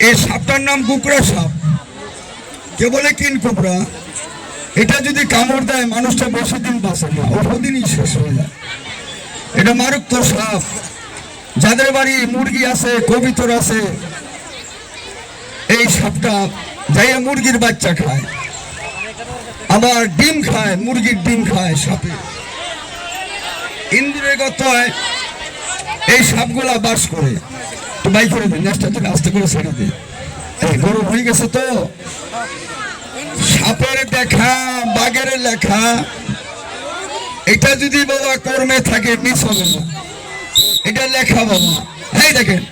এই সাপটার নাম কুকড়া সাপ, কে বলে কিন কুকড়া। এটা যদি কামড় দেয় মানুষটা বেশি দিন বাঁচে না, ওদিনই শেষ হয়ে যায়। এটা মারাত্মক সাপ। যাদের বাড়ি মুরগি আছে, কবিতর আছে, এই সাপটা যাইয়া মুরগির বাচ্চা খায়, আবার ডিম খায়, মুরগির ডিম খায় সাপে। ইন্দুরের গতয় এই সাপগুলা বাস করে। তো বাই করে দিন, নেক্সটটা থেকে আস্তে করে ছেড়ে দিন। এই গরম হয়ে গেছে তো। সাপের দেখা বাঘের লেখা, এটা যদি বাবা কর্মে থাকে মিস হবে না, এটা লেখা বাবা। এই দেখেন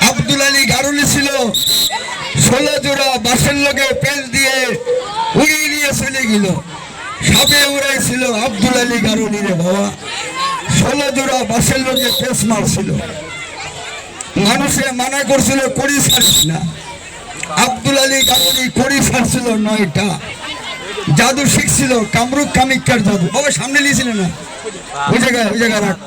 আব্দুল আলী গারুলি ছিল, 16 জোড়া বাঁশের লগে পেল দিয়ে উড়িয়ে নিয়ে চলে গেল। সাপে উড়াইছিল আব্দুল আলী গারুলি রে বাবা, 16 জোড়া বাঁশের লগে পেস মারছিল। মানুষে মানা করছিল করি ছাড়িস না, আব্দুল আলী গারুলি করি ছাড়ছিল 9টা। জাদু শিখছিল, কামরুক কামিকার জাদু। বাবা সামনে নিয়েছিল না, ওই জায়গায় রাখ।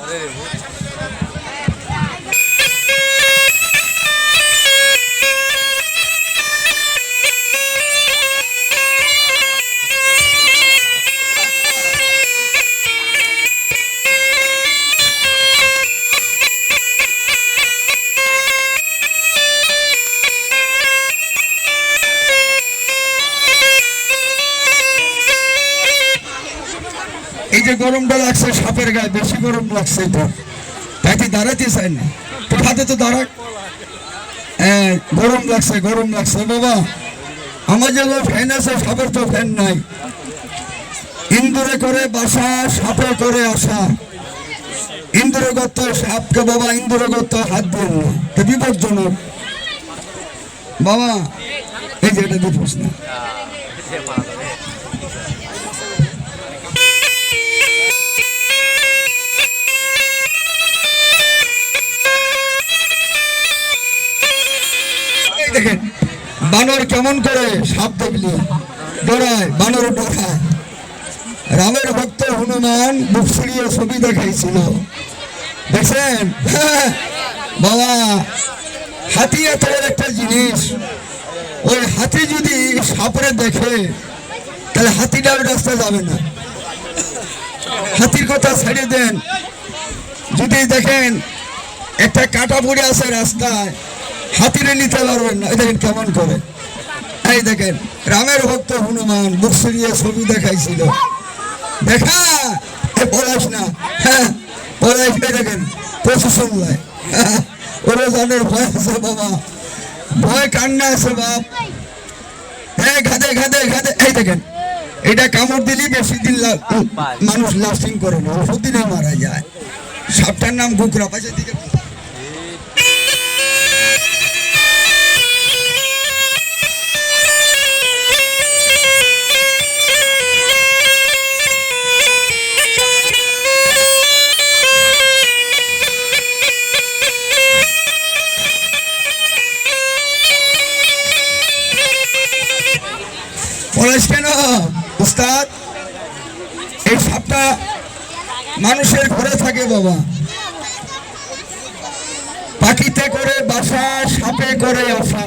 এই যে গরমটা লাগছে সাপের গায়ে, বেশি গরম লাগছে, এটা তাইতে দাঁড়াতে চাই না, তো হাতে তো দাঁড়াক। গরম লাগছে বাবা। আমার যে ফ্যান আছে, সাপের তো ফ্যান নাই। ইন্দুরে করে বাসা, সাপে করে আসা। ইন্দুরে গত সাপকে বাবা, ইন্দুরে গত হাত দিয়ে না, তো বিপজ্জনক বাবা। এই যে এটা দিবস না, দেখেন বানর কেমন করে সাপ দেখলি ডরায়, বানর ডরায়। রামের ভক্ত হনুমান বুক ছড়িয়ে ছবি দেখাইছিল, দেখছেন বাবা। হাতি এত একটা জিনিস, ওই হাতি যদি সাপরে দেখে তাহলে হাতিটা রাস্তা যাবে না। হাতির কথা ছেড়ে দেন, যদি দেখেন একটা কাটা পড়ে আছে রাস্তায়, হাতিরে নিতে পারবেন না। দেখেন কেমন করে। এই দেখেন রামের ভক্ত হনুমান বুক ছড়িয়ে ছবি দেখাইছিল, দেখা পড়াস না, হ্যাঁ পড়াই। দেখেন প্রশাসন নয়, ওরা জানের ভয় আছে বাবা, ভয় কান্না আছে বাপ। হ্যাঁ ঘাদে ঘাদে ঘাদে। এই দেখেন এটা কামড় দিলি বেশি দিন মানুষ লাস্টিং করে না, ওষুধ দিনে মারা যায়। সাপটার নাম কুকড়া। পাশের দিকে কেন উস্তাদ? এই সাপটা মানুষের ঘরে থাকে বাবা, পাখিতে করে বাসা, সাপে করে আসা।